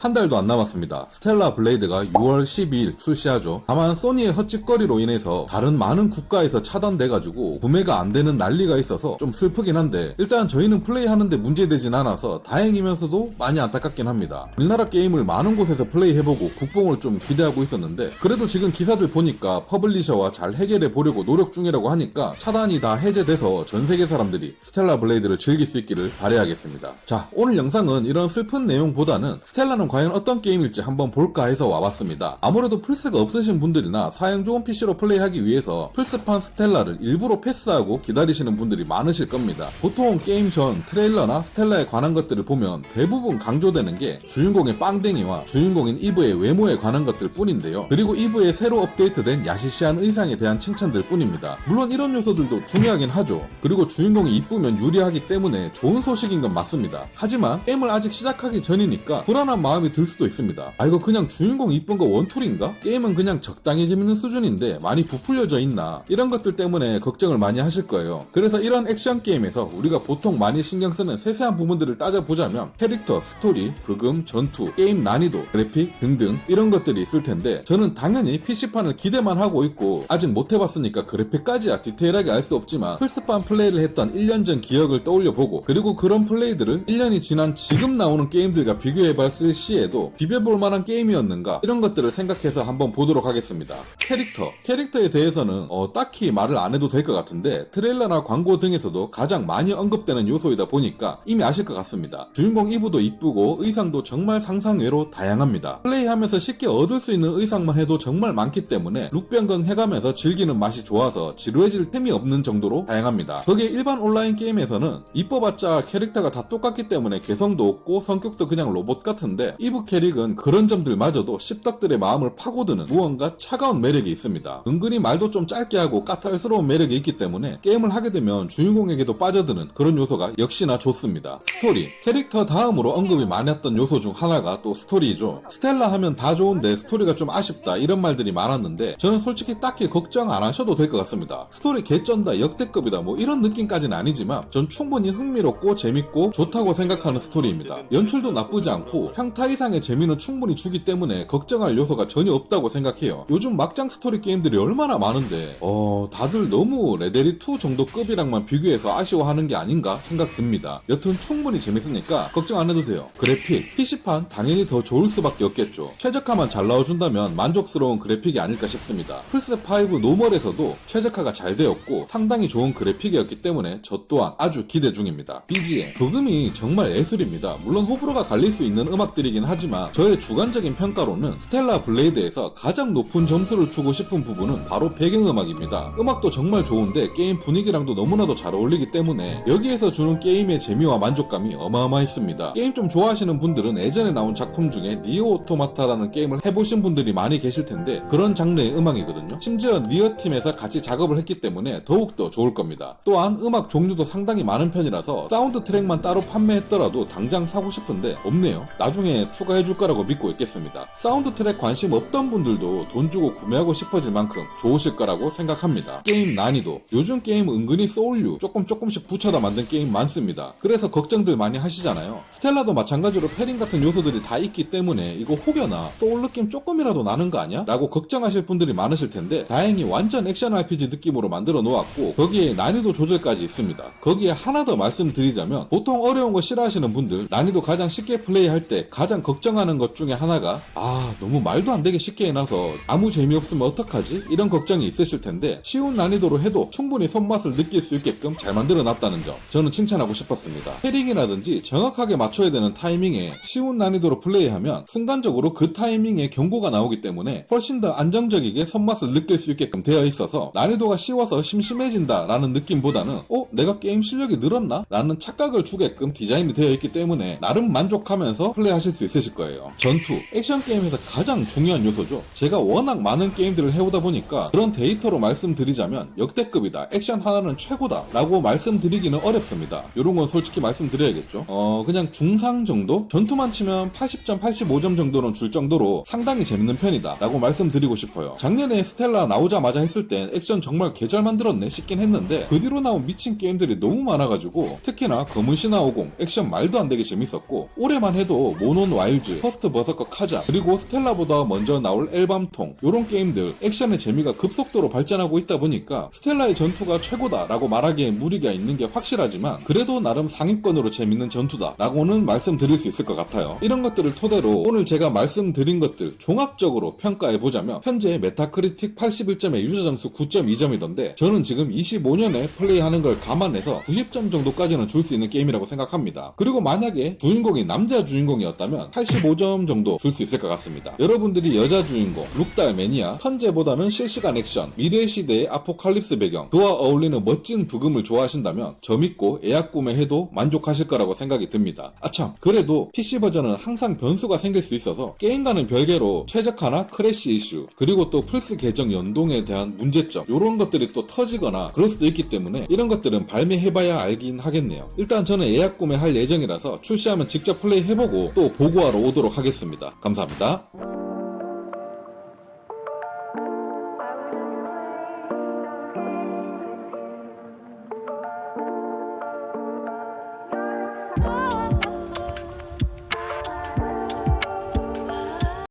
한 달도 안 남았습니다. 스텔라 블레이드가 6월 12일 출시하죠. 다만 소니의 헛짓거리로 인해서 다른 많은 국가에서 차단돼가지고 구매가 안 되는 난리가 있어서 좀 슬프긴 한데, 일단 저희는 플레이하는데 문제되진 않아서 다행이면서도 많이 안타깝긴 합니다. 우리나라 게임을 많은 곳에서 플레이해보고 국뽕을 좀 기대하고 있었는데, 그래도 지금 기사들 보니까 퍼블리셔와 잘 해결해 보려고 노력 중이라고 하니까 차단이 다 해제돼서 전 세계 사람들이 스텔라 블레이드를 즐길 수 있기를 바라야겠습니다. 자, 오늘 영상은 이런 슬픈 내용보다는 스텔라는 과연 어떤 게임일지 한번 볼까 해서 와봤습니다. 아무래도 플스가 없으신 분들이나 사양 좋은 PC로 플레이하기 위해서 플스판 스텔라를 일부러 패스하고 기다리시는 분들이 많으실 겁니다. 보통 게임 전 트레일러나 스텔라에 관한 것들을 보면 대부분 강조되는 게 주인공의 빵댕이와 주인공인 이브의 외모에 관한 것들 뿐인데요. 그리고 이브의 새로 업데이트된 야시시한 의상에 대한 칭찬들 뿐입니다. 물론 이런 요소들도 중요하긴 하죠. 그리고 주인공이 이쁘면 유리하기 때문에 좋은 소식인 건 맞습니다. 하지만 게임을 아직 시작하기 전이니까 불안한 마음이 들 수도 있습니다. 아, 이거 그냥 주인공 이쁜 거 원툴인가? 게임은 그냥 적당히 재밌는 수준인데 많이 부풀려져 있나? 이런 것들 때문에 걱정을 많이 하실 거예요. 그래서 이런 액션 게임에서 우리가 보통 많이 신경 쓰는 세세한 부분들을 따져보자면 캐릭터, 스토리, 브금, 전투, 게임 난이도, 그래픽 등등 이런 것들이 있을 텐데, 저는 당연히 PC판을 기대만 하고 있고 아직 못 해봤으니까 그래픽까지야 디테일하게 알 수 없지만 플스판 플레이를 했던 1년 전 기억을 떠올려보고, 그리고 그런 플레이들을 1년이 지난 지금 나오는 게임들과 비교해봤을 시에도 비벼볼 만한 게임이었는가, 이런 것들을 생각해서 한번 보도록 하겠습니다. 캐릭터에 대해서는 딱히 말을 안 해도 될 것 같은데, 트레일러나 광고 등에서도 가장 많이 언급되는 요소이다 보니까 이미 아실 것 같습니다. 주인공 이브도 이쁘고 의상도 정말 상상외로 다양합니다. 플레이하면서 쉽게 얻을 수 있는 의상만 해도 정말 많기 때문에 룩 변경해가면서 즐기는 맛이 좋아서 지루해질 템이 없는 정도로 다양합니다. 거기에 일반 온라인 게임에서는 이뻐봤자 캐릭터가 다 똑같기 때문에 개성도 없고 성격도 그냥 로봇 같은데, 이브 캐릭은 그런 점들마저도 씹덕들의 마음을 파고드는 무언가 차가운 매력이 있습니다. 은근히 말도 좀 짧게 하고 까탈스러운 매력이 있기 때문에 게임을 하게 되면 주인공에게도 빠져드는 그런 요소가 역시나 좋습니다. 스토리, 캐릭터 다음으로 언급이 많았던 요소 중 하나가 또 스토리죠. 스텔라 하면 다 좋은데 스토리가 좀 아쉽다 이런 말들이 많았는데, 저는 솔직히 딱히 걱정 안 하셔도 될 것 같습니다. 스토리 개쩐다, 역대급이다 뭐 이런 느낌까지는 아니지만 전 충분히 흥미롭고 재밌고 좋다고 생각하는 스토리입니다. 연출도 나쁘지 않고 평타 이상의 재미는 충분히 주기 때문에 걱정할 요소가 전혀 없다고 생각해요. 요즘 막장 스토리 게임들이 얼마나 많은데 다들 너무 레데리2 정도 급이랑만 비교해서 아쉬워하는 게 아닌가 생각 듭니다. 여튼 충분히 재밌으니까 걱정 안 해도 돼요. 그래픽, PC판 당연히 더 좋을 수밖에 없겠죠. 최적화만 잘 나와준다면 만족스러운 그래픽이 아닐까 싶습니다. 플스5 노멀에서도 최적화가 잘 되었고 상당히 좋은 그래픽이었기 때문에 저 또한 아주 기대 중입니다. BGM, 부금이 정말 예술입니다. 물론 호불호가 갈릴 수 있는 음악들이긴 하지만 저의 주관적인 평가로는 스텔라 블레이드에서 가장 높은 점수를 주고 싶은 부분은 바로 배경음악입니다. 음악도 정말 좋은데 게임 분위기랑도 너무나도 잘 어울리기 때문에 여기에서 주는 게임의 재미와 만족감이 어마어마했습니다. 게임 좀 좋아하시는 분들은 예전에 나온 작품 중에 니오 오토마타라는 게임을 해보신 분들이 많이 계실 텐데, 그런 장르의 음악이거든요. 심지어 니어 팀에서 같이 작업을 했기 때문에 더욱더 좋을 겁니다. 또한 음악 종류도 상당히 많은 편이라서 사운드 트랙만 따로 판매했더라도 당장 사고 싶은데 없네요. 나중에 추가해줄 거라고 믿고 있겠습니다. 사운드 트랙 관심 없던 분들도 돈 주고 구매하고 싶어질 만큼 좋으실 거라고 생각합니다. 게임 난이도, 요즘 게임 은근히 소울류 조금씩 붙여다 만든 게임 많습니다. 그래서 걱정들 많이 하시잖아요. 스텔라도 마찬가지로 패링 같은 요소들이 다 있기 때문에 이거 혹여나 소울 느낌 조금이라도 나는 거 아니야? 라고 걱정하실 분들이 많으실 텐데, 다행히 완전 액션 RPG 느낌으로 만들어 놓았고 거기에 난이도 조절까지 있습니다. 거기에 하나 더 말씀드리자면, 보통 어려운 거 싫어하시는 분들, 난이도 가장 쉽게 플레이할 때 가장 걱정하는 것 중에 하나가 너무 말도 안 되게 쉽게 해놔서 아무 재미없으면 어떡하지? 이런 걱정이 있으실 텐데, 쉬운 난이도로 해도 충분히 손맛을 느낄 수 있게끔 잘 만들어 놨다는 점 저는 칭찬하고 싶었습니다. 패링이라든지 정확하게 맞춰야 되는 타이밍에 쉬운 난이도로 플레이하면 순간적으로 그 타이밍에 경고가 나오기 때문에 훨씬 더 안정적이게 손맛을 느낄 수 있게끔 되어 있어서 난이도가 쉬워서 심심해진다 라는 느낌보다는 내가 게임 실력이 늘었나? 라는 착각을 주게끔 디자인이 되어 있기 때문에 나름 만족하면서 플레이하실 수 있으실 거예요. 전투, 액션 게임에서 가장 중요한 요소죠. 제가 워낙 많은 게임들을 해오다 보니까 그런 데이터로 말씀드리자면 역대급이다, 액션 하나는 최고다 라고 말씀드리기는 어렵습니다. 요런 건 솔직히 말씀드려야겠죠. 그냥 중상 정도? 전투만 치면 80점, 85점 정도는 줄 정도로 상당히 재밌는 편이다 라고 말씀드리고 싶어요. 작년에 스텔라 나오자마자 했을 땐 액션 정말 개잘 만들었네 싶긴 했는데, 그 뒤로 나온 미친 게임들이 너무 많아가지고 특히나 검은 신화 50 액션 말도 안 되게 재밌었고, 올해만 해도 모노 엑스판 와일즈, 퍼스트 버서커 카자, 그리고 스텔라보다 먼저 나올 엘밤통, 요런 게임들 액션의 재미가 급속도로 발전하고 있다 보니까 스텔라의 전투가 최고다라고 말하기엔 무리가 있는 게 확실하지만 그래도 나름 상위권으로 재밌는 전투다라고는 말씀드릴 수 있을 것 같아요. 이런 것들을 토대로 오늘 제가 말씀드린 것들 종합적으로 평가해보자면 현재 메타크리틱 81점에 유저 점수 9.2점이던데 저는 지금 25년에 플레이하는 걸 감안해서 90점 정도까지는 줄 수 있는 게임이라고 생각합니다. 그리고 만약에 주인공이 남자 주인공이었다면 85점 정도 줄 수 있을 것 같습니다. 여러분들이 여자 주인공, 룩달 매니아, 턴제보다는 실시간 액션, 미래 시대의 아포칼립스 배경, 그와 어울리는 멋진 부금을 좋아하신다면 저밌고 예약 구매해도 만족하실 거라고 생각이 듭니다. 아참, 그래도 PC 버전은 항상 변수가 생길 수 있어서 게임과는 별개로 최적화나 크래시 이슈, 그리고 또 플스 계정 연동에 대한 문제점, 요런 것들이 또 터지거나 그럴 수도 있기 때문에 이런 것들은 발매해봐야 알긴 하겠네요. 일단 저는 예약 구매할 예정이라서 출시하면 직접 플레이해보고 또 보고하러 오도록 하겠습니다. 감사합니다.